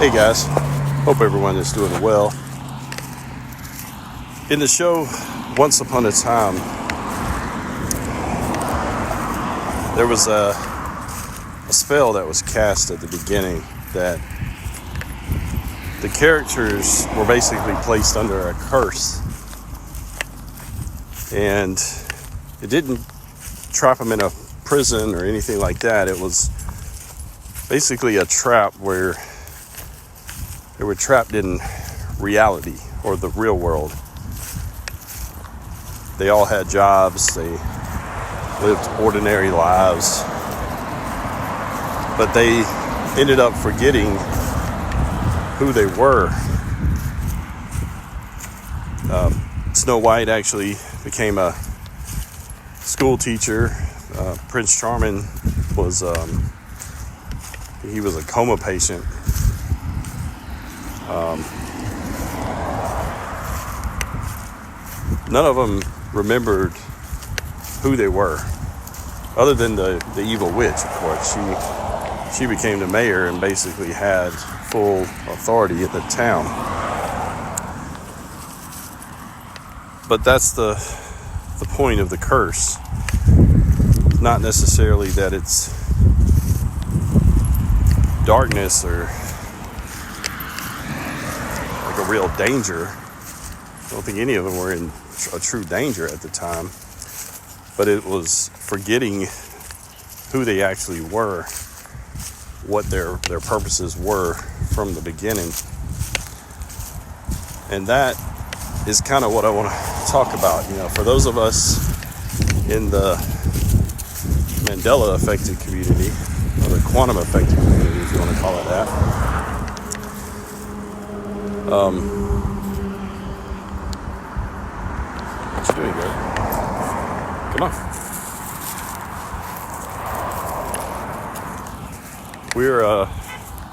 Hey guys, hope everyone is doing well. In the show, once upon a time, there was a spell that was cast at the beginning that the characters were basically placed under a curse. And it didn't trap them in a prison or anything like that. It was basically a trap where they were trapped in reality or the real world. They all had jobs, they lived ordinary lives, but they ended up forgetting who they were. Snow White actually became a school teacher. Prince Charming was he was a coma patient. None of them remembered who they were, other than the evil witch, of course. She became the mayor and basically had full authority in the town. But that's the point of the curse. Not necessarily that it's darkness or like a real danger. I don't think any of them were in a true danger at the time, but it was forgetting who they actually were, what their purposes were from the beginning. And that is kind of what I want to talk about. You know, for those of us in the Mandela affected community, or the quantum affected community, if you want to call it that, what you doing, girl? Come on.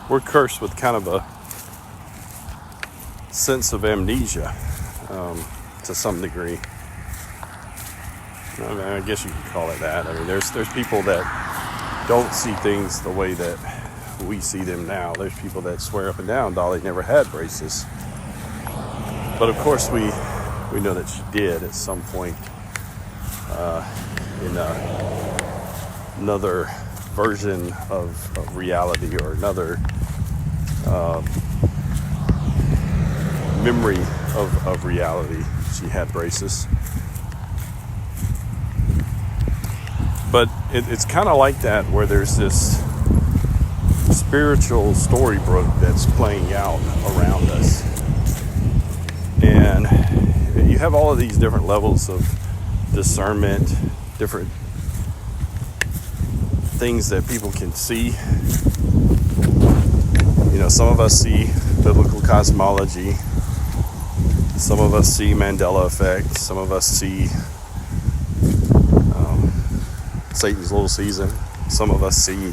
We're cursed with kind of a sense of amnesia, to some degree. I mean, I guess you could call it that. I mean, there's people that don't see things the way that we see them now. There's people that swear up and down Dolly never had braces, but of course we know that she did at some point in another version of reality, or another memory of reality. She had braces. But it's kind of like that, where there's this spiritual storybook that's playing out around us. And you have all of these different levels of discernment, different things that people can see. You know, some of us see biblical cosmology. Some of us see Mandela effect. Some of us see Satan's little season. Some of us see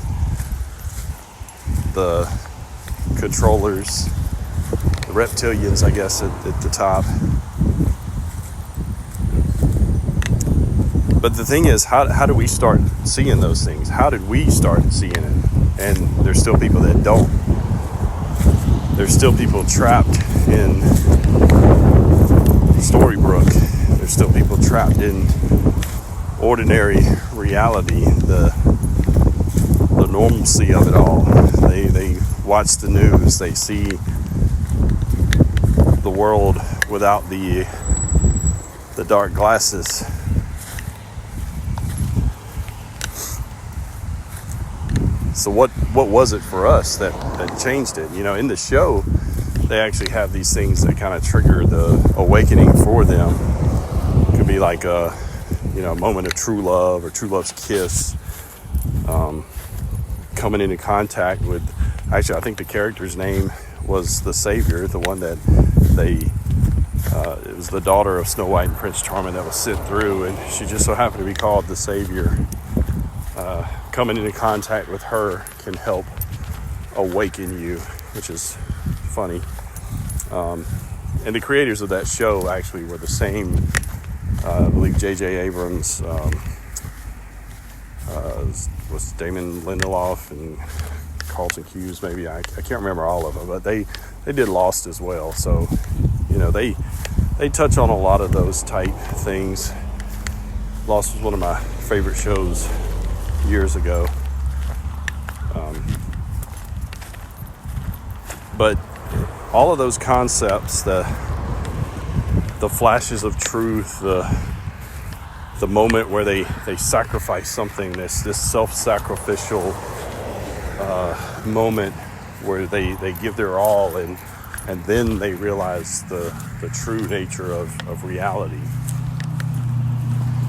the controllers, the reptilians, I guess, at the top. But the thing is, how do we start seeing those things? How did we start seeing it? And there's still people that don't. There's still people trapped in Storybrooke. There's still people trapped in ordinary reality, the normalcy of it all. They watch the news. They see the world without the dark glasses. So what was it for us that changed it? You know, in the show, they actually have these things that kind of trigger the awakening for them. It could be like a moment of true love, or true love's kiss, coming into contact with, actually I think the character's name was the Savior, the one that it was the daughter of Snow White and Prince Charming that was sent through, and she just so happened to be called the Savior. Coming into contact with her can help awaken you, which is funny. And the creators of that show actually were the same. I believe J.J. Abrams was Damon Lindelof and Carlton Cuse, maybe. I can't remember all of them, but they did Lost as well. So, they touch on a lot of those type things. Lost was one of my favorite shows years ago. But all of those concepts, the flashes of truth, the moment where they sacrifice something, this self-sacrificial moment where they give their all, and then they realize the true nature of reality.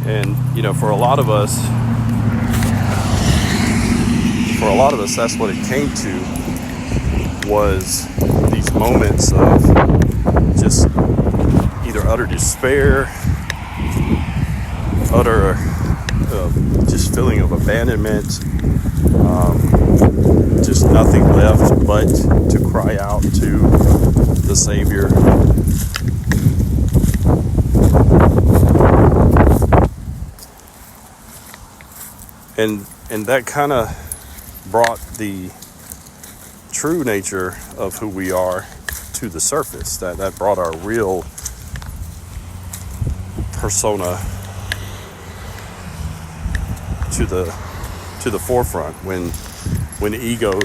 And for a lot of us, that's what it came to, was these moments of just either utter despair, utter just feeling of abandonment, just nothing left but to cry out to the Savior. And that kind of brought the true nature of who we are to the surface. That brought our real persona to the forefront when ego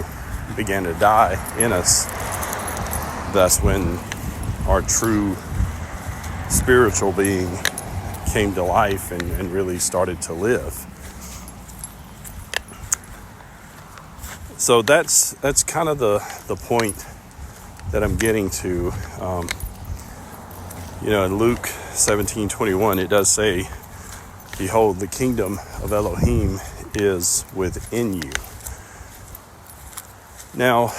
began to die in us. That's when our true spiritual being came to life and really started to live. So that's kind of the point that I'm getting to. In Luke 17:21, it does say, "Behold, the kingdom of Elohim is within you." Now,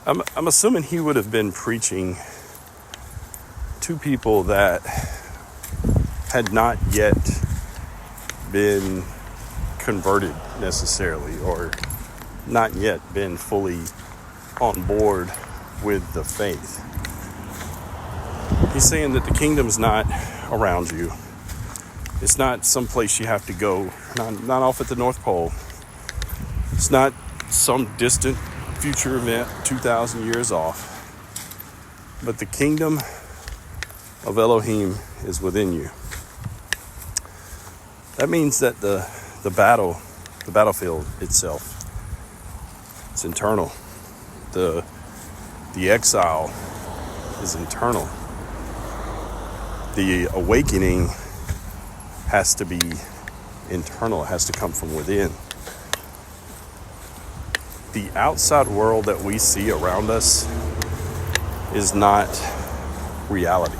I'm assuming he would have been preaching to people that had not yet been converted necessarily, or not yet been fully on board with the faith. He's saying that the kingdom's not around you. It's not someplace you have to go, not off at the North Pole. It's not some distant future event 2,000 years off. But the kingdom of Elohim is within you. That means that the battlefield itself, it's internal. The exile is internal. The awakening has to be internal. It has to come from within. The outside world that we see around us is not reality.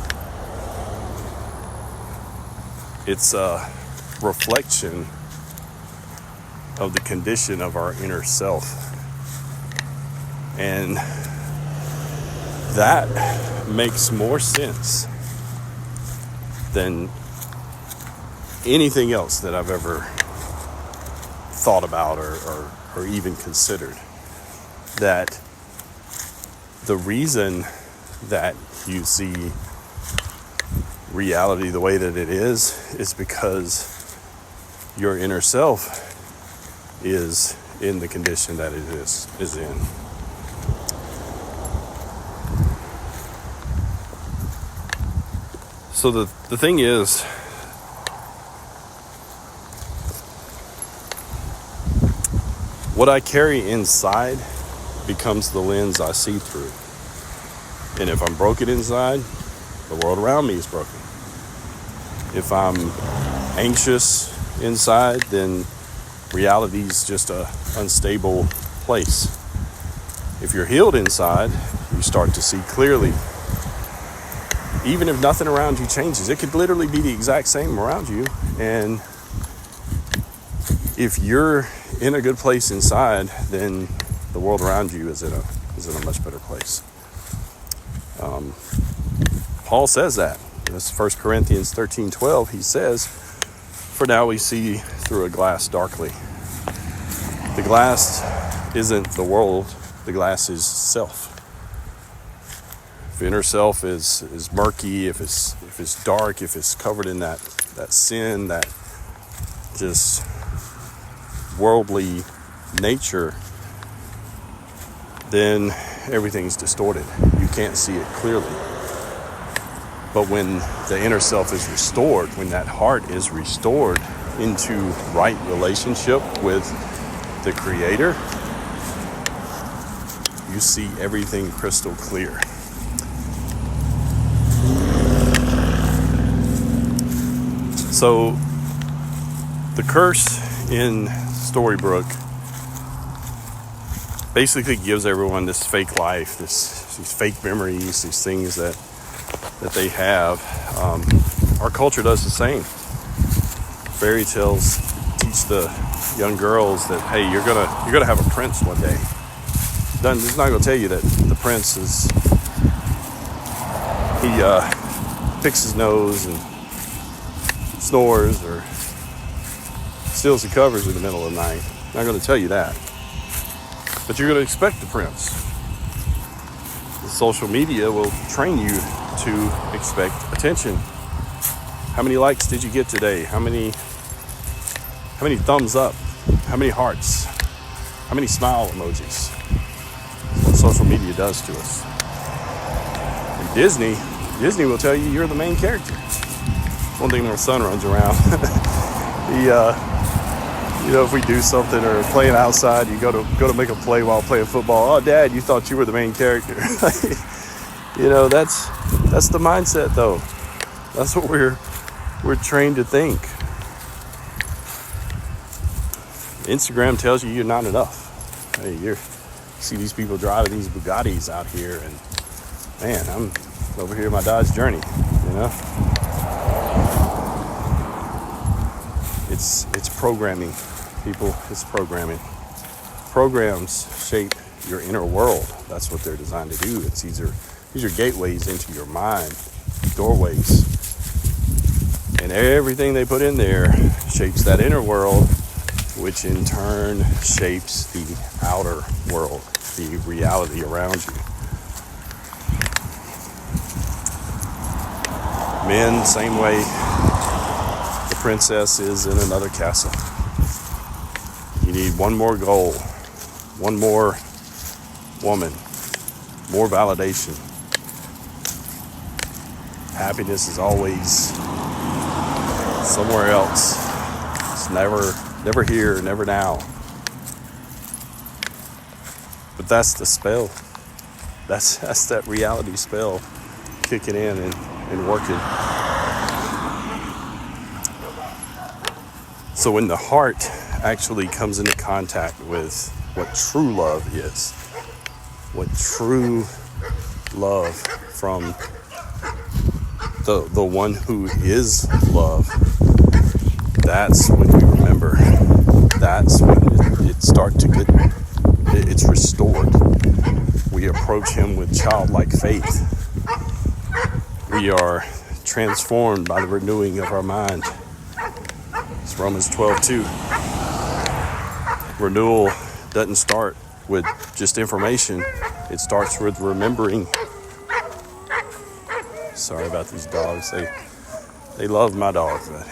It's a reflection of the condition of our inner self. And that makes more sense than anything else that I've ever thought about or even considered. That the reason that you see reality the way that it is because your inner self is in the condition that it is in. So the thing is, what I carry inside becomes the lens I see through. And if I'm broken inside, the world around me is broken. If I'm anxious inside, then reality's just a unstable place. If you're healed inside, you start to see clearly. Even if nothing around you changes, it could literally be the exact same around you. And if you're in a good place inside, then the world around you is in a much better place. Paul says that. That's 1 Corinthians 13:12. He says, "For now we see through a glass darkly." The glass isn't the world. The glass is self. If inner self is murky, if it's dark, if it's covered in that sin, that just worldly nature, then everything's distorted. You can't see it clearly. But when the inner self is restored, when that heart is restored into right relationship with the Creator, you see everything crystal clear. So the curse in Storybrooke basically gives everyone this fake life, these fake memories, these things that they have. Our culture does the same. Fairy tales teach the young girls that, hey, you're gonna have a prince one day. It's not gonna tell you that the prince picks his nose and snores or steals the covers in the middle of the night. Not gonna tell you that. But you're gonna expect the prince. The social media will train you to expect attention. How many likes did you get today? How many thumbs up? How many hearts? How many smile emojis? That's what social media does to us. And Disney will tell you you're the main character. One thing, our son runs around. If we do something or playing outside, you go to make a play while playing football. Oh, Dad, you thought you were the main character. That's the mindset, though. That's what we're trained to think. Instagram tells you you're not enough. Hey, you see these people driving these Bugattis out here, and man, I'm over here in my Dodge Journey. It's programming, people. It's programming. Programs shape your inner world. That's what they're designed to do. These are gateways into your mind, doorways. And everything they put in there shapes that inner world, which in turn shapes the outer world, the reality around you. Men, same way. The princess is in another castle. You need one more goal, one more woman, more validation. Happiness is always somewhere else. It's never here, never now. But that's the spell. That's that reality spell kicking in and working. So when the heart actually comes into contact with what true love is, what true love from the one who is love, that's when we remember. That's when it starts to get, it's restored. We approach him with childlike faith. We are transformed by the renewing of our mind. It's Romans 12:2. Renewal doesn't start with just information. It starts with remembering. Sorry about these dogs. They love my dog, but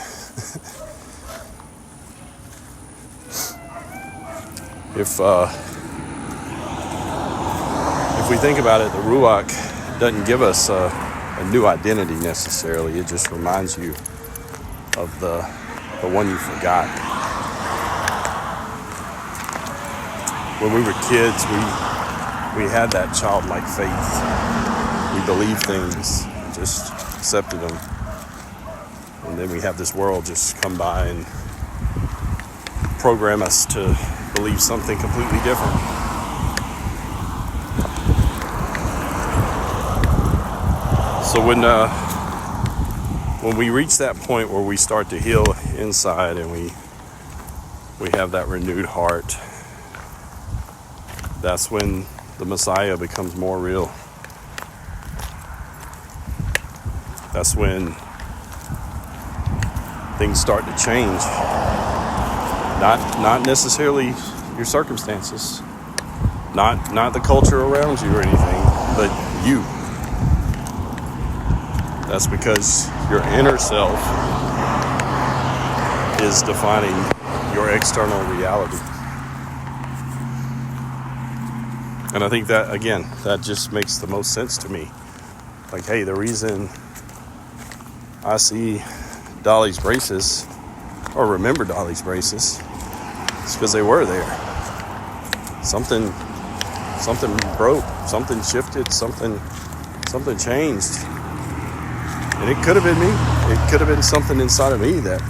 if we think about it, the Ruach doesn't give us a new identity necessarily. It just reminds you of the one you forgot. When we were kids, we had that childlike faith. We believed things, just accepted them. And then we have this world just come by and program us to believe something completely different. So when we reach that point where we start to heal inside and we have that renewed heart, that's when the Messiah becomes more real. That's when things start to change. Not necessarily your circumstances, not the culture around you or anything, but you. That's because your inner self is defining your external reality. And I think that, again, that just makes the most sense to me. Like, hey, the reason I see Dolly's braces, or remember Dolly's braces, is because they were there. Something broke, something shifted, something changed. And it could have been me. It could have been something inside of me that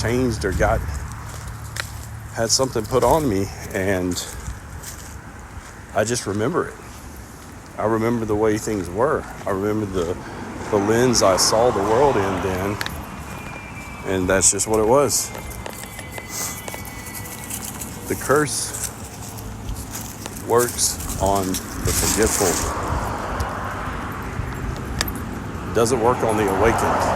changed or had something put on me, and I just remember it. I remember the way things were. I remember the lens I saw the world in then, and that's just what it was. The curse works on the forgetful. It doesn't work on the awakened.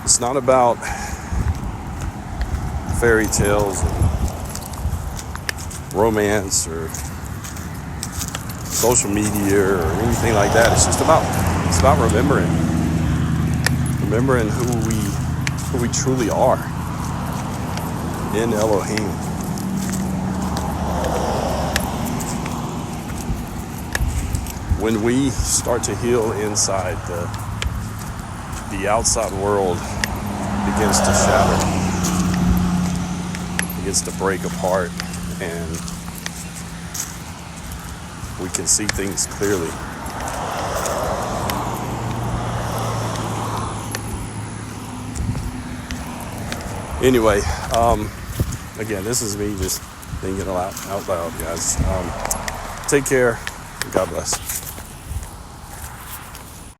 It's not about fairy tales and romance or social media or anything like that. It's about remembering who we truly are in Elohim. When we start to heal inside, the outside world begins to shatter, begins to break apart, and we can see things clearly. Anyway, again, this is me just thinking out loud, guys. Take care. God bless.